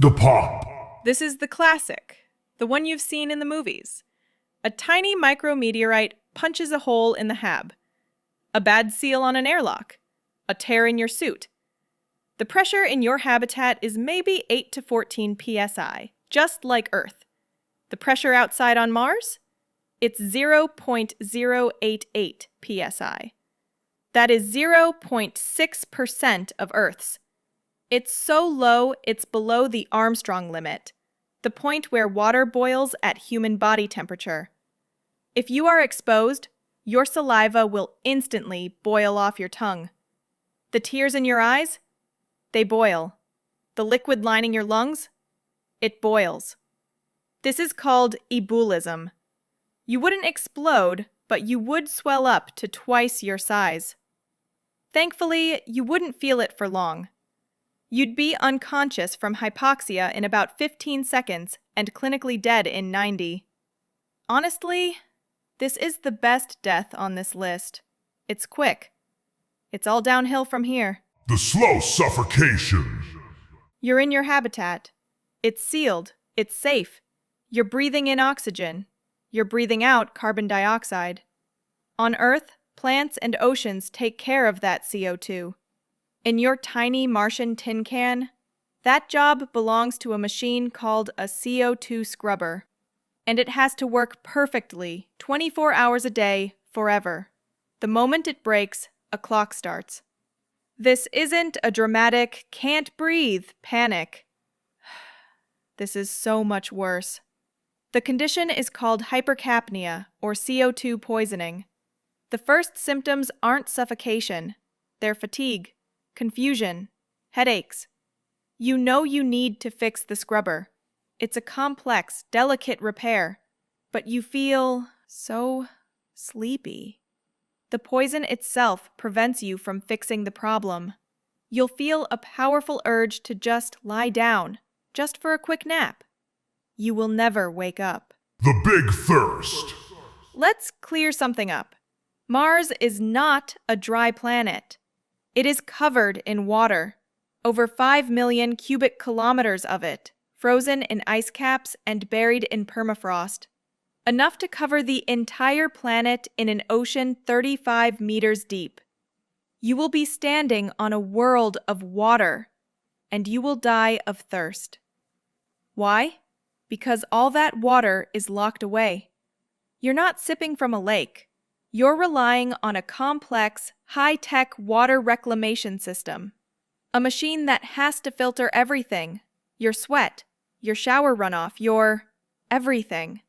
The pop. This is the classic, the one you've seen in the movies. A tiny micrometeorite punches a hole in the hab. A bad seal on an airlock. A tear in your suit. The pressure in your habitat is maybe 8 to 14 psi, just like Earth. The pressure outside on Mars? It's 0.088 psi. That is 0.6% of Earth's. It's so low, it's below the Armstrong limit, the point where water boils at human body temperature. If you are exposed, your saliva will instantly boil off your tongue. The tears in your eyes? They boil. The liquid lining your lungs? It boils. This is called ebullism. You wouldn't explode, but you would swell up to twice your size. Thankfully, you wouldn't feel it for long. You'd be unconscious from hypoxia in about 15 seconds and clinically dead in 90. Honestly, this is the best death on this list. It's quick. It's all downhill from here. The slow suffocation. You're in your habitat. It's sealed. It's safe. You're breathing in oxygen. You're breathing out carbon dioxide. On Earth, plants and oceans take care of that CO2. In your tiny Martian tin can, that job belongs to a machine called a CO2 scrubber, and it has to work perfectly 24 hours a day, forever. The moment it breaks, a clock starts. This isn't a dramatic, can't breathe panic. This is so much worse. The condition is called hypercapnia, or CO2 poisoning. The first symptoms aren't suffocation, they're fatigue, confusion, headaches. You know you need to fix the scrubber. It's a complex, delicate repair, but you feel so sleepy. The poison itself prevents you from fixing the problem. You'll feel a powerful urge to just lie down, just for a quick nap. You will never wake up. The big thirst. Let's clear something up. Mars is not a dry planet. It is covered in water, over 5 million cubic kilometers of it, frozen in ice caps and buried in permafrost, enough to cover the entire planet in an ocean 35 meters deep. You will be standing on a world of water, and you will die of thirst. Why? Because all that water is locked away. You're not sipping from a lake. You're relying on a complex, high-tech water reclamation system. A machine that has to filter everything. Your sweat, your shower runoff, your everything.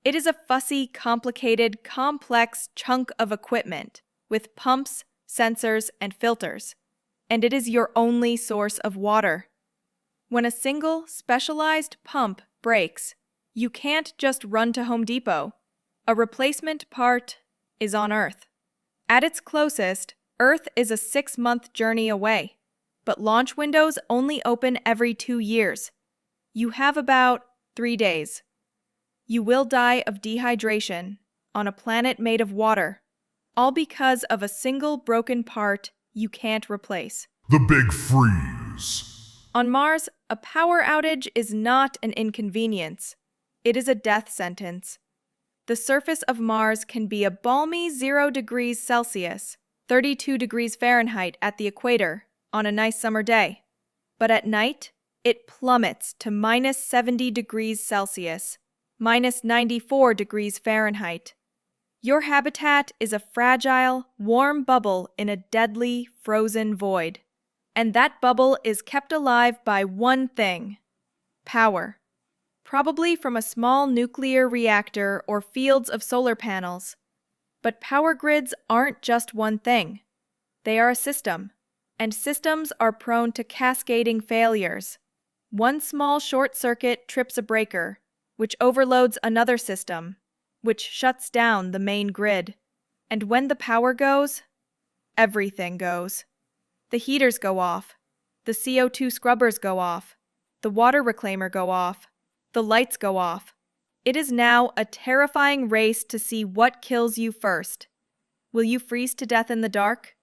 It is a fussy, complicated, complex chunk of equipment with pumps, sensors, and filters. And it is your only source of water. When a single, specialized pump breaks, you can't just run to Home Depot. A replacement part is on Earth. At its closest, Earth is a 6-month journey away, but launch windows only open every 2 years. You have about 3 days. You will die of dehydration on a planet made of water, all because of a single broken part you can't replace. The big freeze. On Mars, a power outage is not an inconvenience. It is a death sentence. The surface of Mars can be a balmy 0 degrees Celsius, 32 degrees Fahrenheit at the equator, on a nice summer day. But at night, it plummets to minus 70 degrees Celsius, minus 94 degrees Fahrenheit. Your habitat is a fragile, warm bubble in a deadly, frozen void. And that bubble is kept alive by one thing: power. Probably from a small nuclear reactor or fields of solar panels. But power grids aren't just one thing. They are a system, and systems are prone to cascading failures. One small short circuit trips a breaker, which overloads another system, which shuts down the main grid. And when the power goes, everything goes. The heaters go off, the CO2 scrubbers go off, the water reclaimer go off, the lights go off. It is now a terrifying race to see what kills you first. Will you freeze to death in the dark?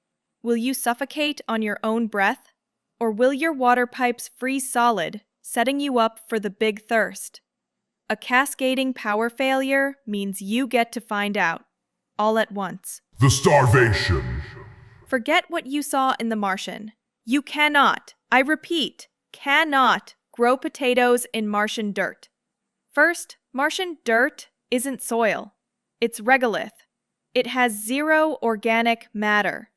Will you suffocate on your own breath? Or will your water pipes freeze solid setting you up for the big thirst. A cascading power failure means you get to find out, all at once. The starvation. Forget what you saw in The Martian. You cannot, I repeat, cannot grow potatoes in Martian dirt. First, Martian dirt isn't soil. It's regolith. It has zero organic matter.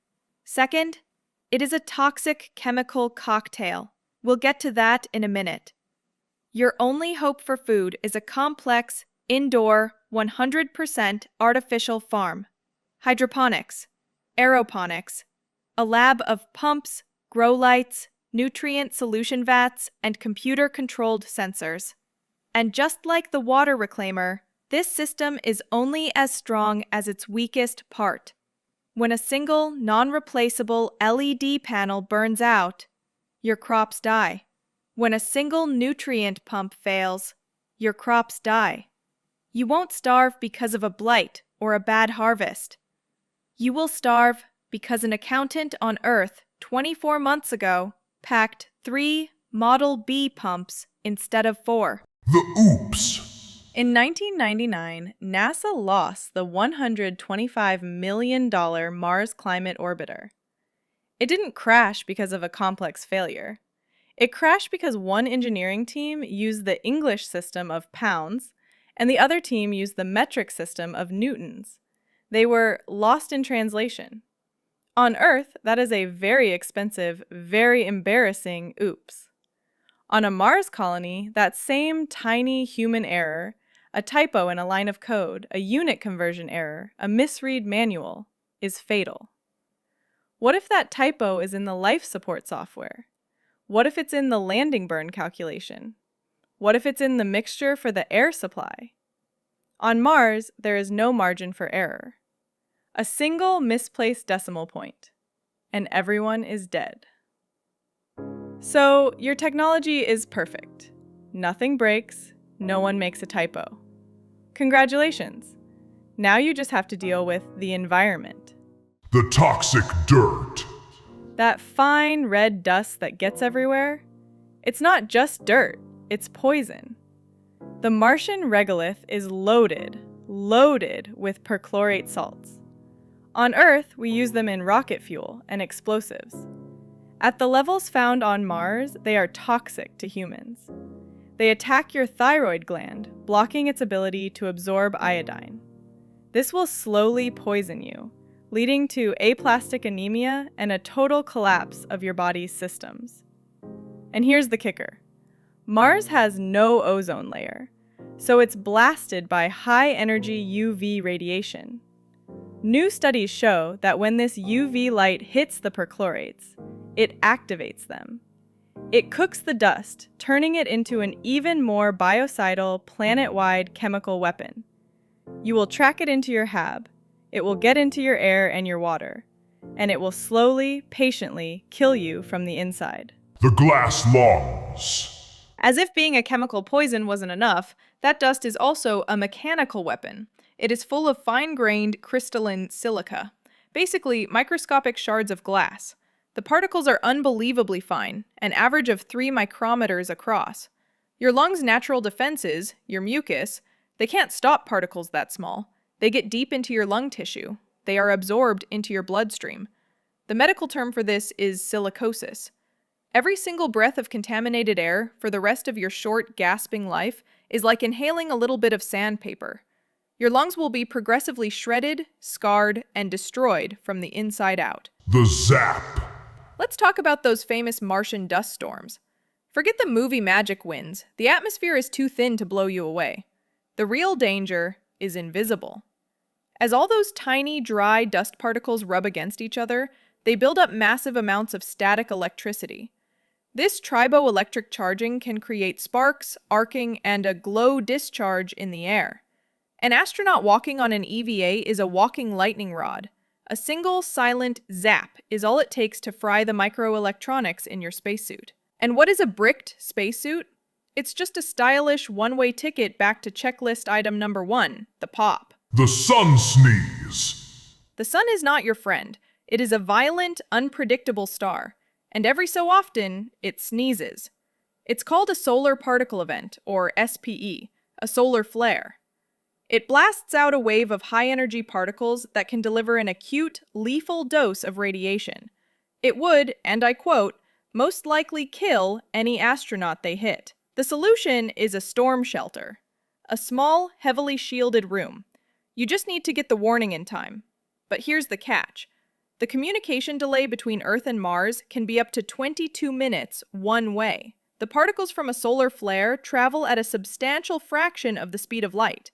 Second, it is a toxic chemical cocktail. We'll get to that in a minute. Your only hope for food is a complex, indoor, 100% artificial farm. Hydroponics, aeroponics, a lab of pumps, grow lights, nutrient solution vats, and computer-controlled sensors. And just like the water reclaimer, this system is only as strong as its weakest part. When a single, non-replaceable LED panel burns out, your crops die. When a single nutrient pump fails, your crops die. You won't starve because of a blight or a bad harvest. You will starve because an accountant on Earth 24 months ago packed 3 Model B pumps instead of 4. The oops. In 1999, NASA lost the $125 million Mars Climate Orbiter. It didn't crash because of a complex failure. It crashed because one engineering team used the English system of pounds, and the other team used the metric system of newtons. They were lost in translation. On Earth, that is a very expensive, very embarrassing oops. On a Mars colony, that same tiny human error, a typo in a line of code, a unit conversion error, a misread manual, is fatal. What if that typo is in the life support software? What if it's in the landing burn calculation? What if it's in the mixture for the air supply? On Mars, there is no margin for error. A single misplaced decimal point, and everyone is dead. So, your technology is perfect. Nothing breaks, no one makes a typo. Congratulations! Now you just have to deal with the environment. The toxic dirt. That fine red dust that gets everywhere? It's not just dirt, it's poison. The Martian regolith is loaded with perchlorate salts. On Earth, we use them in rocket fuel and explosives. At the levels found on Mars, they are toxic to humans. They attack your thyroid gland, blocking its ability to absorb iodine. This will slowly poison you, leading to aplastic anemia and a total collapse of your body's systems. And here's the kicker. Mars has no ozone layer, so it's blasted by high-energy UV radiation. New studies show that when this UV light hits the perchlorates, it activates them. It cooks the dust, turning it into an even more biocidal, planet-wide chemical weapon. You will track it into your hab, it will get into your air and your water, and it will slowly, patiently kill you from the inside. The glass lungs. As if being a chemical poison wasn't enough, that dust is also a mechanical weapon. It is full of fine-grained crystalline silica, basically microscopic shards of glass. The particles are unbelievably fine, an average of 3 micrometers across. Your lungs' natural defenses, your mucus, they can't stop particles that small. They get deep into your lung tissue. They are absorbed into your bloodstream. The medical term for this is silicosis. Every single breath of contaminated air for the rest of your short, gasping life is like inhaling a little bit of sandpaper. Your lungs will be progressively shredded, scarred, and destroyed from the inside out. The zap. Let's talk about those famous Martian dust storms. Forget the movie magic winds. The atmosphere is too thin to blow you away. The real danger is invisible. As all those tiny, dry dust particles rub against each other, they build up massive amounts of static electricity. This triboelectric charging can create sparks, arcing, and a glow discharge in the air. An astronaut walking on an EVA is a walking lightning rod. A single silent zap is all it takes to fry the microelectronics in your spacesuit. And what is a bricked spacesuit? It's just a stylish one-way ticket back to checklist item number 1, the pop. The sun sneeze. The sun is not your friend. It is a violent, unpredictable star, and every so often, it sneezes. It's called a solar particle event, or SPE, a solar flare. It blasts out a wave of high-energy particles that can deliver an acute, lethal dose of radiation. It would, and I quote, most likely kill any astronaut they hit. The solution is a storm shelter, a small, heavily shielded room. You just need to get the warning in time. But here's the catch. The communication delay between Earth and Mars can be up to 22 minutes one way. The particles from a solar flare travel at a substantial fraction of the speed of light.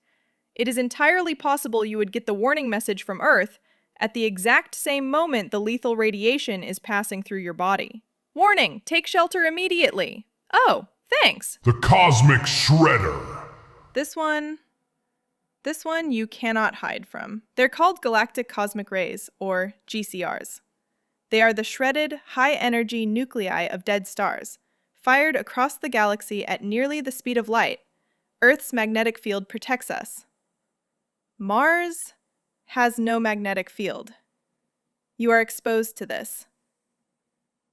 It is entirely possible you would get the warning message from Earth at the exact same moment the lethal radiation is passing through your body. Warning! Take shelter immediately! Oh, thanks! The Cosmic Shredder. This one you cannot hide from. They're called galactic cosmic rays, or GCRs. They are the shredded, high-energy nuclei of dead stars, fired across the galaxy at nearly the speed of light. Earth's magnetic field protects us. Mars has no magnetic field. You are exposed to this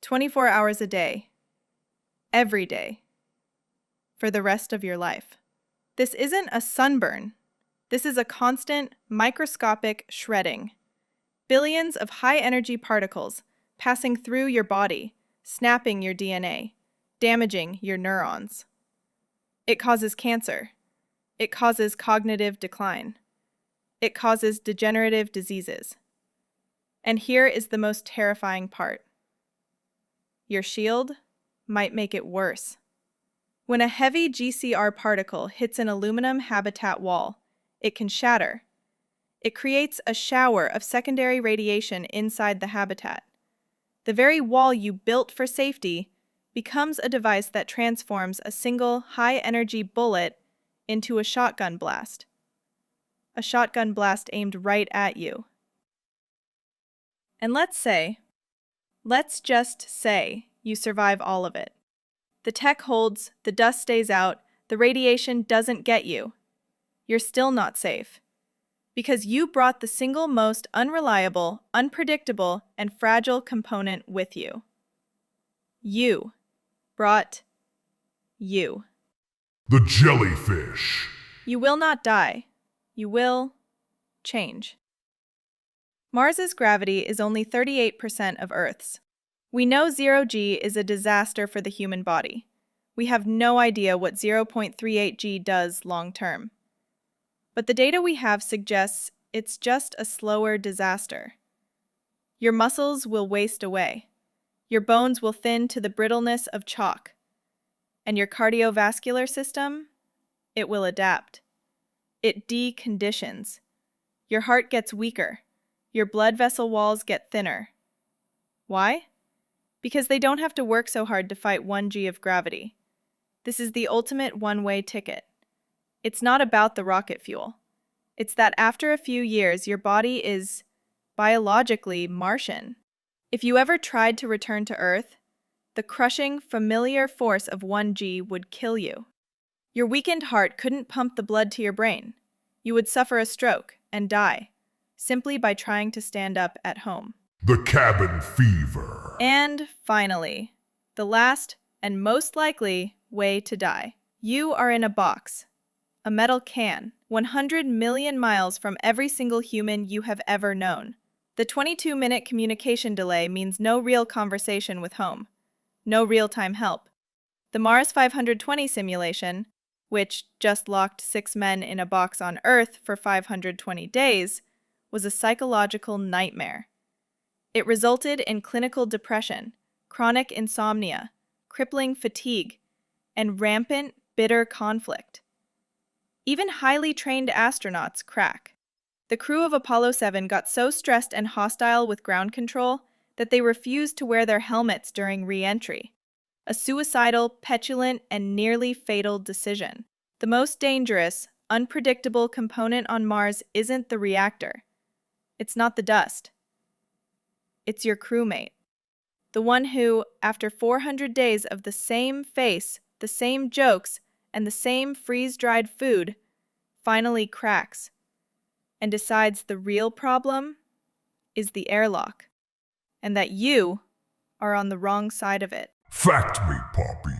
24 hours a day, every day, for the rest of your life. This isn't a sunburn. This is a constant, microscopic shredding. Billions of high-energy particles passing through your body, snapping your DNA, damaging your neurons. It causes cancer. It causes cognitive decline. It causes degenerative diseases. And here is the most terrifying part. Your shield might make it worse. When a heavy GCR particle hits an aluminum habitat wall, it can shatter. It creates a shower of secondary radiation inside the habitat. The very wall you built for safety becomes a device that transforms a single high-energy bullet into a shotgun blast. A shotgun blast aimed right at you. And let's just say you survive all of it. The tech holds, the dust stays out, the radiation doesn't get you. You're still not safe. Because you brought the single most unreliable, unpredictable, and fragile component with you. You brought you. The jellyfish. You will not die. You will change. Mars's gravity is only 38% of Earth's. We know 0G is a disaster for the human body. We have no idea what 0.38G does long term. But the data we have suggests it's just a slower disaster. Your muscles will waste away. Your bones will thin to the brittleness of chalk. And your cardiovascular system, it will adapt. It deconditions. Your heart gets weaker. Your blood vessel walls get thinner. Why? Because they don't have to work so hard to fight 1G of gravity. This is the ultimate one-way ticket. It's not about the rocket fuel. It's that after a few years, your body is biologically Martian. If you ever tried to return to Earth, the crushing, familiar force of 1G would kill you. Your weakened heart couldn't pump the blood to your brain. You would suffer a stroke and die, simply by trying to stand up at home. The cabin fever. And finally, the last and most likely way to die. You are in a box, a metal can, 100 million miles from every single human you have ever known. The 22-minute communication delay means no real conversation with home, no real-time help. The Mars 520 simulation, which just locked 6 men in a box on Earth for 520 days, was a psychological nightmare. It resulted in clinical depression, chronic insomnia, crippling fatigue, and rampant, bitter conflict. Even highly trained astronauts crack. The crew of Apollo 7 got so stressed and hostile with ground control that they refused to wear their helmets during re-entry. A suicidal, petulant, and nearly fatal decision. The most dangerous, unpredictable component on Mars isn't the reactor. It's not the dust. It's your crewmate. The one who, after 400 days of the same face, the same jokes, and the same freeze-dried food, finally cracks and decides the real problem is the airlock, and that you are on the wrong side of it. Fact me, Poppy.